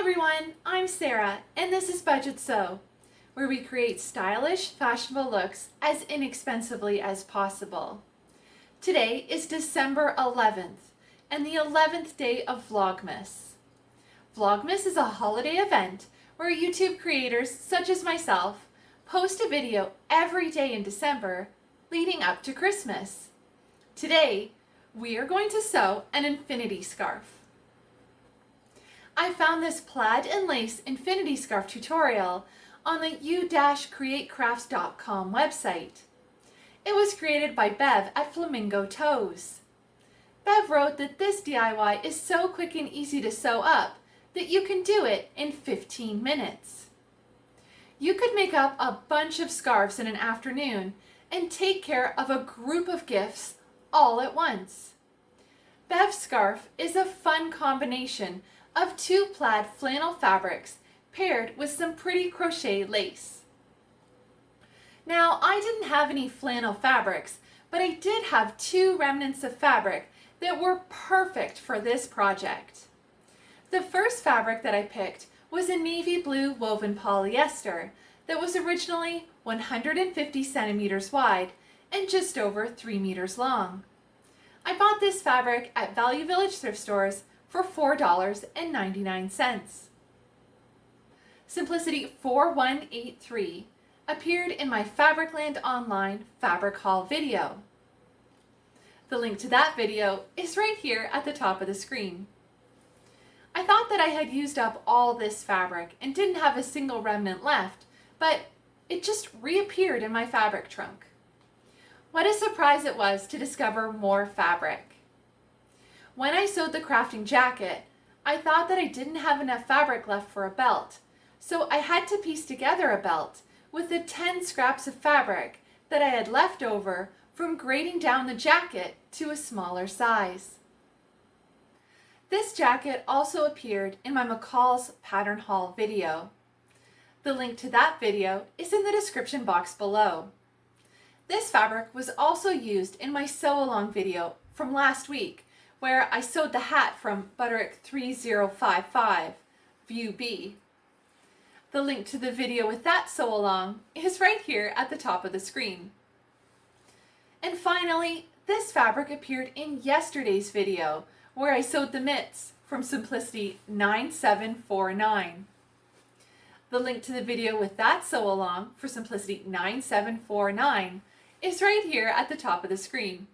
everyone, I'm Sarah and this is Budgetsew, where we create stylish, fashionable looks as inexpensively as possible. Today is December 11th and the 11th day of Vlogmas. Vlogmas is a holiday event where YouTube creators such as myself post a video every day in December leading up to Christmas. Today, we are going to sew an infinity scarf. I found this plaid and lace infinity scarf tutorial on the u-createcrafts.com website. It was created by Bev at Flamingo Toes. Bev wrote that this DIY is so quick and easy to sew up that you can do it in 15 minutes. You could make up a bunch of scarves in an afternoon and take care of a group of gifts all at once. Bev's scarf is a fun combination of two plaid flannel fabrics paired with some pretty crochet lace. Now, I didn't have any flannel fabrics, but I did have two remnants of fabric that were perfect for this project. The first fabric that I picked was a navy blue woven polyester that was originally 150 centimeters wide and just over 3 meters long. I bought this fabric at Value Village thrift stores for $4.99. Simplicity 4183 appeared in my Fabricland Online fabric haul video. The link to that video is right here at the top of the screen. I thought that I had used up all this fabric and didn't have a single remnant left, but it just reappeared in my fabric trunk. What a surprise it was to discover more fabric. When I sewed the crafting jacket, I thought that I didn't have enough fabric left for a belt, so I had to piece together a belt with the 10 scraps of fabric that I had left over from grading down the jacket to a smaller size. This jacket also appeared in my McCall's pattern haul video. The link to that video is in the description box below. This fabric was also used in my Sewalong video from last week, where I sewed the hat from Budgetsew 3055, View B. The link to the video with that sew-along is right here at the top of the screen. And finally, this fabric appeared in yesterday's video, where I sewed the mitts from Simplicity 9749. The link to the video with that sew-along for Simplicity 9749 is right here at the top of the screen.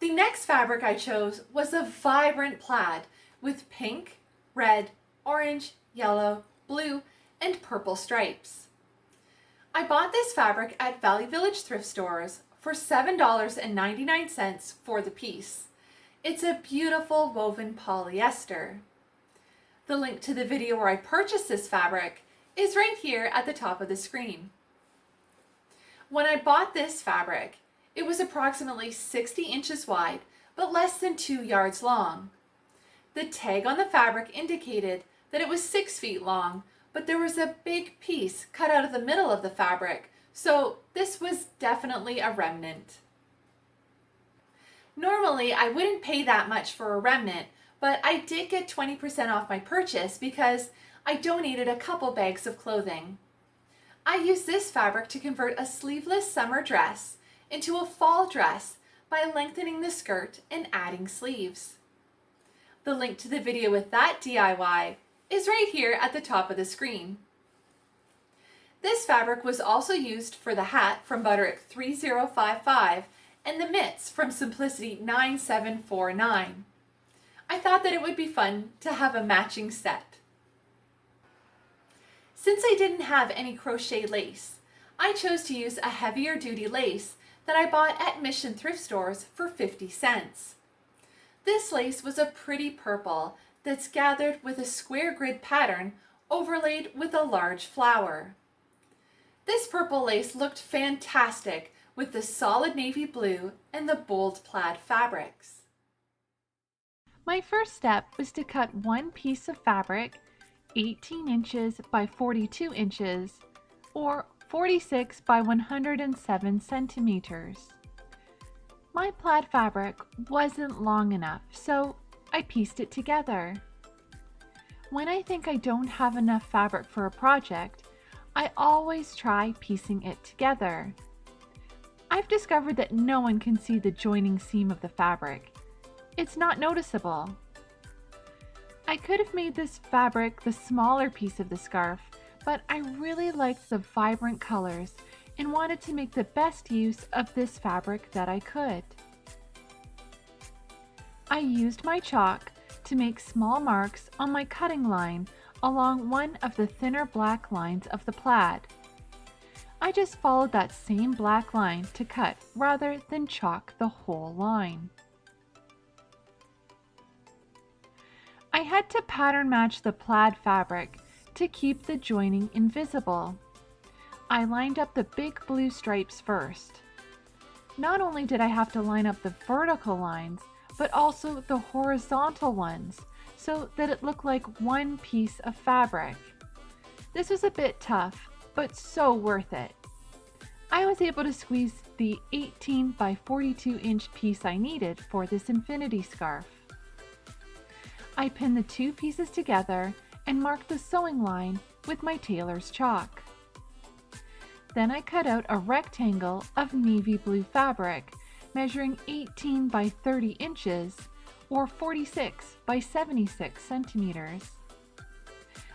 The next fabric I chose was a vibrant plaid with pink, red, orange, yellow, blue, and purple stripes. I bought this fabric at Value Village thrift stores for $7.99 for the piece. It's a beautiful woven polyester. The link to the video where I purchased this fabric is right here at the top of the screen. When I bought this fabric, it was approximately 60 inches wide, but less than 2 yards long. The tag on the fabric indicated that it was 6 feet long, but there was a big piece cut out of the middle of the fabric, so this was definitely a remnant. Normally, I wouldn't pay that much for a remnant, but I did get 20% off my purchase because I donated a couple bags of clothing. I used this fabric to convert a sleeveless summer dress into a fall dress by lengthening the skirt and adding sleeves. The link to the video with that DIY is right here at the top of the screen. This fabric was also used for the hat from Budgetsew 3055 and the mitts from Simplicity 9749. I thought that it would be fun to have a matching set. Since I didn't have any crochet lace, I chose to use a heavier duty lace that I bought at Mission thrift stores for 50 cents. This lace was a pretty purple that's gathered with a square grid pattern overlaid with a large flower. This purple lace looked fantastic with the solid navy blue and the bold plaid fabrics. My first step was to cut one piece of fabric 18 inches by 42 inches or 46 by 107 centimeters. My plaid fabric wasn't long enough, so I pieced it together. When I think I don't have enough fabric for a project, I always try piecing it together. I've discovered that no one can see the joining seam of the fabric. It's not noticeable. I could have made this fabric the smaller piece of the scarf, but I really liked the vibrant colors and wanted to make the best use of this fabric that I could. I used my chalk to make small marks on my cutting line along one of the thinner black lines of the plaid. I just followed that same black line to cut rather than chalk the whole line. I had to pattern match the plaid fabric to keep the joining invisible. I lined up the big blue stripes first. Not only did I have to line up the vertical lines, but also the horizontal ones so that it looked like one piece of fabric. This was a bit tough, but so worth it. I was able to squeeze the 18 by 42 inch piece I needed for this infinity scarf. I pinned the two pieces together and marked the sewing line with my tailor's chalk. Then I cut out a rectangle of navy blue fabric measuring 18 by 30 inches or 46 by 76 centimeters.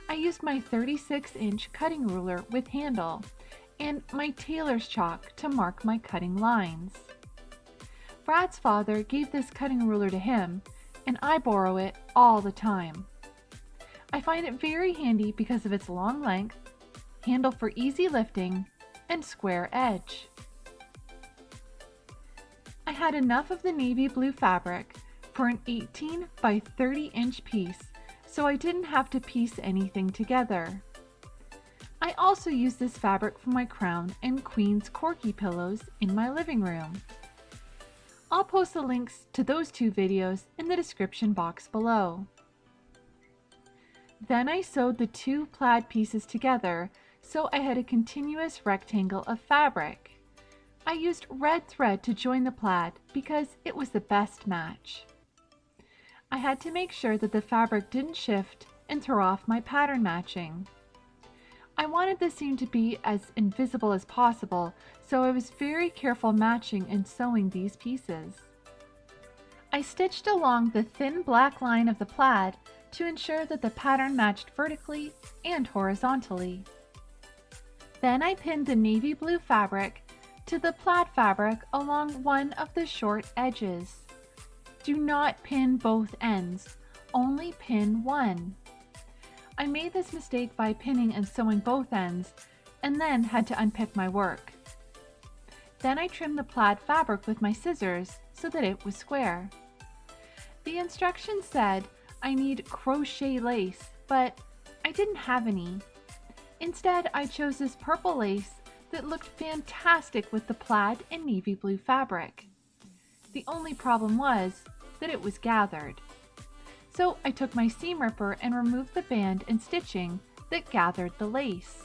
I used my 36-inch cutting ruler with handle and my tailor's chalk to mark my cutting lines. Brad's father gave this cutting ruler to him, and I borrow it all the time. I find it very handy because of its long length, handle for easy lifting, and square edge. I had enough of the navy blue fabric for an 18 by 30 inch piece, so I didn't have to piece anything together. I also used this fabric for my crown and queen's corky pillows in my living room. I'll post the links to those two videos in the description box below. Then I sewed the two plaid pieces together so I had a continuous rectangle of fabric. I used red thread to join the plaid because it was the best match. I had to make sure that the fabric didn't shift and throw off my pattern matching. I wanted the seam to be as invisible as possible, so I was very careful matching and sewing these pieces. I stitched along the thin black line of the plaid to ensure that the pattern matched vertically and horizontally. Then I pinned the navy blue fabric to the plaid fabric along one of the short edges. Do not pin both ends, only pin one. I made this mistake by pinning and sewing both ends and then had to unpick my work. Then I trimmed the plaid fabric with my scissors so that it was square. The instructions said I need crochet lace, but I didn't have any. Instead, I chose this purple lace that looked fantastic with the plaid and navy blue fabric. The only problem was that it was gathered. So I took my seam ripper and removed the band and stitching that gathered the lace.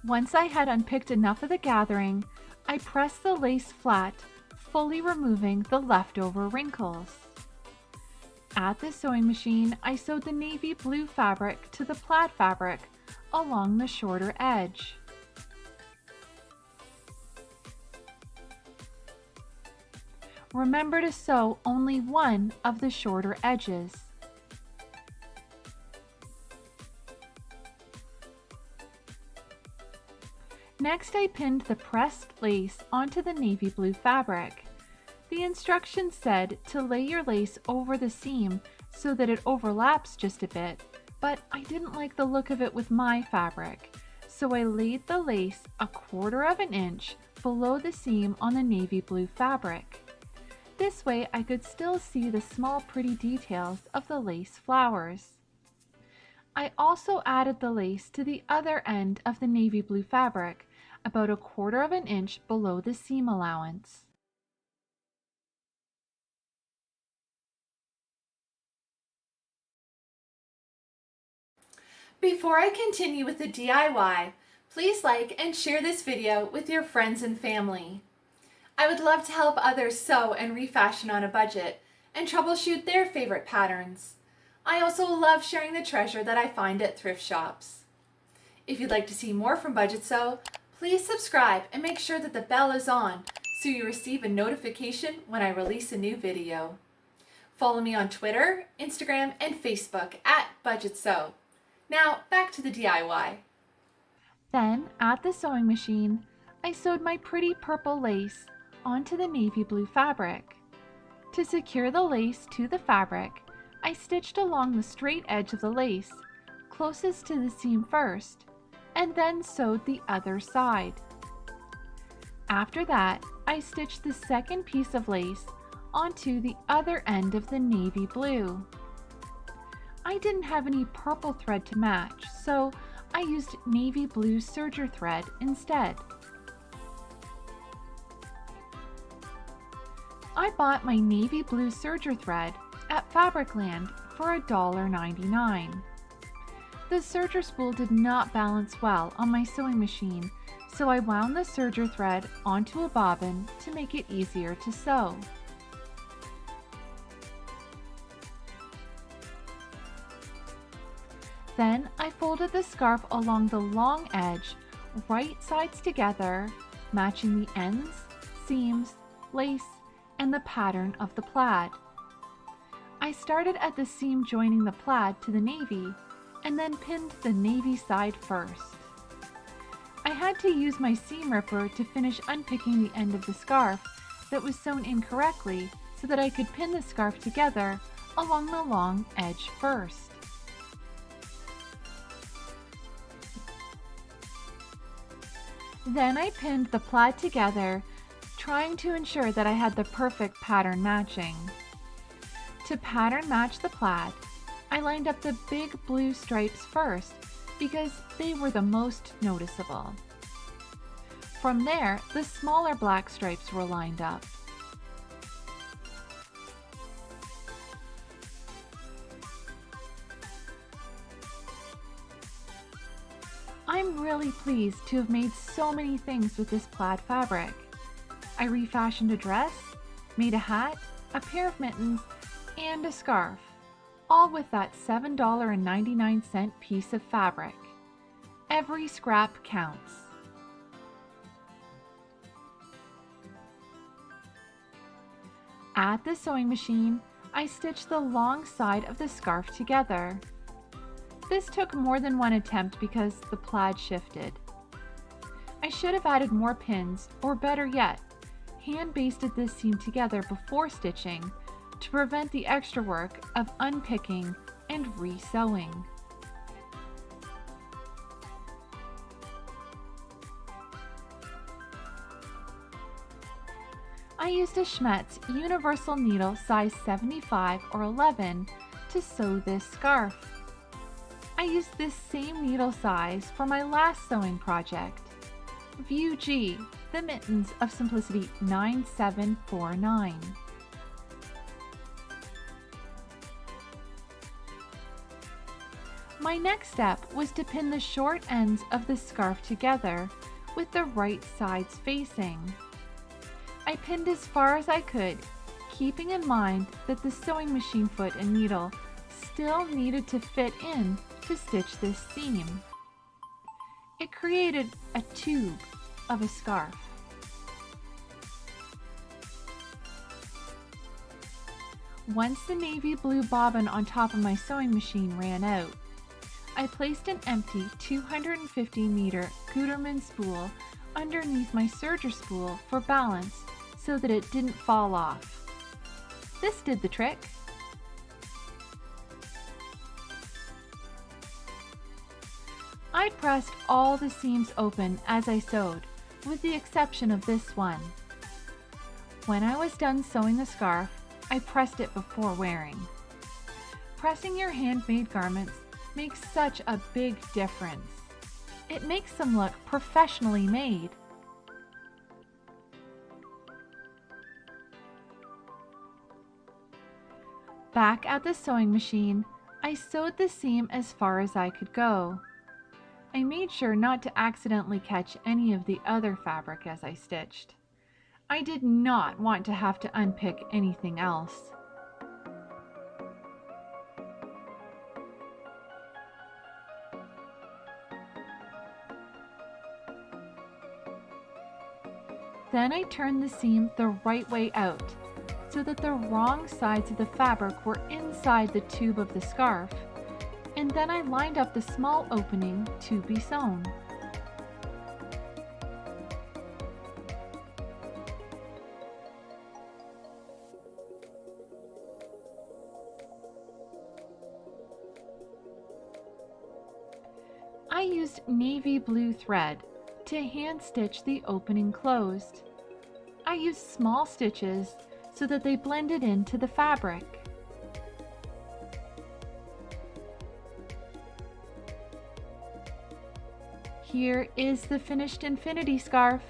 Once I had unpicked enough of the gathering, I pressed the lace flat, fully removing the leftover wrinkles. At the sewing machine, I sewed the navy blue fabric to the plaid fabric along the shorter edge. Remember to sew only one of the shorter edges. Next, I pinned the pressed lace onto the navy blue fabric. The instructions said to lay your lace over the seam so that it overlaps just a bit, but I didn't like the look of it with my fabric, so I laid the lace 1/4 inch below the seam on the navy blue fabric. This way I could still see the small pretty details of the lace flowers. I also added the lace to the other end of the navy blue fabric, about 1/4 inch below the seam allowance. Before I continue with the DIY, Please like and share this video with your friends and family. I would love to help others sew and refashion on a budget and troubleshoot their favorite patterns. I also love sharing the treasure that I find at thrift shops. If you'd like to see more from Budgetsew, please subscribe and make sure that the bell is on so you receive a notification when I release a new video. Follow me on Twitter, Instagram, and Facebook at Budgetsew. Now back to the DIY. Then, at the sewing machine, I sewed my pretty purple lace onto the navy blue fabric. To secure the lace to the fabric, I stitched along the straight edge of the lace, closest to the seam first, and then sewed the other side. After that, I stitched the second piece of lace onto the other end of the navy blue. I didn't have any purple thread to match, so I used navy blue serger thread instead. I bought my navy blue serger thread at Fabricland for $1.99. The serger spool did not balance well on my sewing machine, so I wound the serger thread onto a bobbin to make it easier to sew. Then I folded the scarf along the long edge, right sides together, matching the ends, seams, lace, and the pattern of the plaid. I started at the seam joining the plaid to the navy, and then pinned the navy side first. I had to use my seam ripper to finish unpicking the end of the scarf that was sewn incorrectly so that I could pin the scarf together along the long edge first. Then I pinned the plaid together, trying to ensure that I had the perfect pattern matching. To pattern match the plaid, I lined up the big blue stripes first because they were the most noticeable. From there, the smaller black stripes were lined up. I'm really pleased to have made so many things with this plaid fabric. I refashioned a dress, made a hat, a pair of mittens, and a scarf, all with that $7.99 piece of fabric. Every scrap counts. At the sewing machine, I stitched the long side of the scarf together. This took more than one attempt because the plaid shifted. I should have added more pins, or better yet, hand basted this seam together before stitching to prevent the extra work of unpicking and re-sewing. I used a Schmetz universal needle size 75 or 11 to sew this scarf. I used this same needle size for my last sewing project, View G, the mittens of Simplicity 9749. My next step was to pin the short ends of the scarf together with the right sides facing. I pinned as far as I could, keeping in mind that the sewing machine foot and needle still needed to fit in to stitch this seam. It created a tube of a scarf. Once the navy blue bobbin on top of my sewing machine ran out, I placed an empty 250 meter Gutermann spool underneath my serger spool for balance so that it didn't fall off. This did the trick. I pressed all the seams open as I sewed, with the exception of this one. When I was done sewing the scarf, I pressed it before wearing. Pressing your handmade garments makes such a big difference. It makes them look professionally made. Back at the sewing machine, I sewed the seam as far as I could go. I made sure not to accidentally catch any of the other fabric as I stitched. I did not want to have to unpick anything else. Then I turned the seam the right way out, so that the wrong sides of the fabric were inside the tube of the scarf, and then I lined up the small opening to be sewn. I used navy blue thread to hand stitch the opening closed. I used small stitches so that they blended into the fabric. Here is the finished infinity scarf.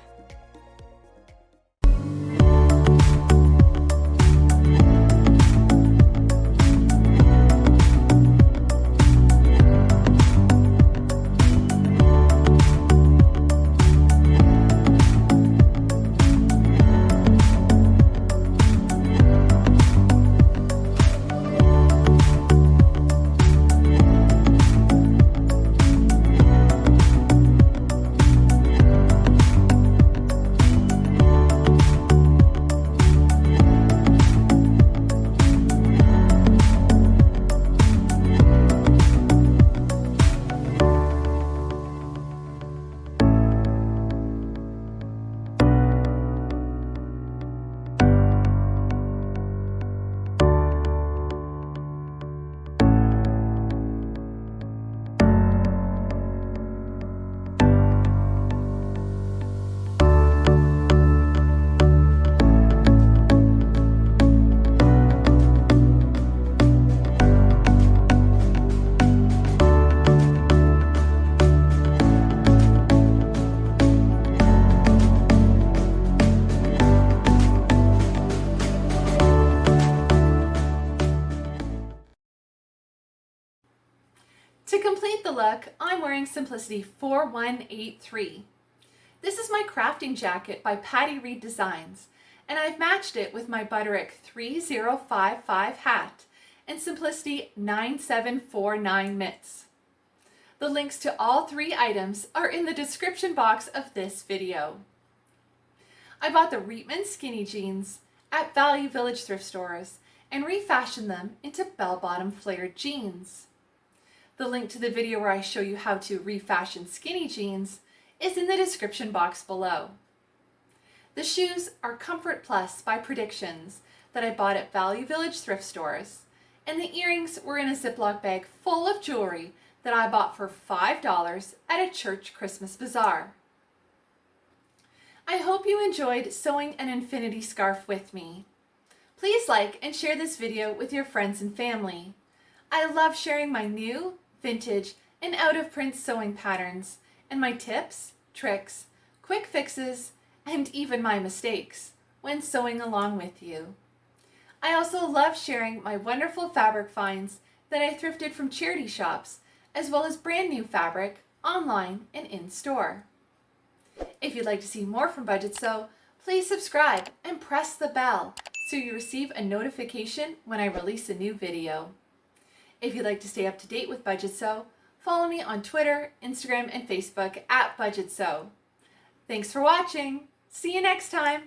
To complete the look, I'm wearing Simplicity 4183. This is my crafting jacket by Patty Reed Designs, and I've matched it with my Butterick 3055 hat and Simplicity 9749 mitts. The links to all three items are in the description box of this video. I bought the Reitman skinny jeans at Value Village thrift stores and refashioned them into bell-bottom flared jeans. The link to the video where I show you how to refashion skinny jeans is in the description box below. The shoes are Comfort Plus by Predictions that I bought at Value Village thrift stores, and the earrings were in a Ziploc bag full of jewelry that I bought for $5 at a church Christmas bazaar. I hope you enjoyed sewing an infinity scarf with me. Please like and share this video with your friends and family. I love sharing my new, vintage, and out-of-print sewing patterns and my tips, tricks, quick fixes, and even my mistakes when sewing along with you. I also love sharing my wonderful fabric finds that I thrifted from charity shops, as well as brand new fabric online and in-store. If you'd like to see more from Budgetsew, please subscribe and press the bell so you receive a notification when I release a new video. If you'd like to stay up to date with Budgetsew, follow me on Twitter, Instagram, and Facebook at Budgetsew. Thanks for watching. See you next time.